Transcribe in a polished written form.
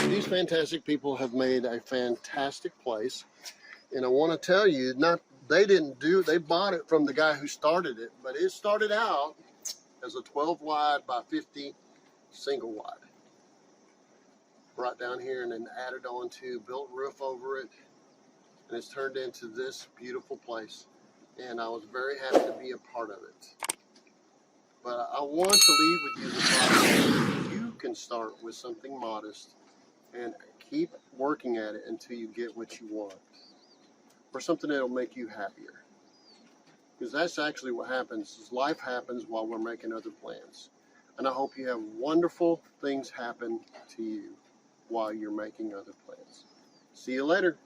These fantastic people have made a fantastic place, and I want to tell you, they bought it from the guy who started it, but it started out as a 12 wide by 50 single wide. Right down here, and then added on to, built roof over it, and it's turned into this beautiful place. And I was very happy to be a part of it. But I want to leave with you the thought, you can start with something modest and keep working at it until you get what you want, or something that'll make you happier. Because that's actually what happens, is life happens while we're making other plans. And I hope you have wonderful things happen to you while you're making other plans. See you later.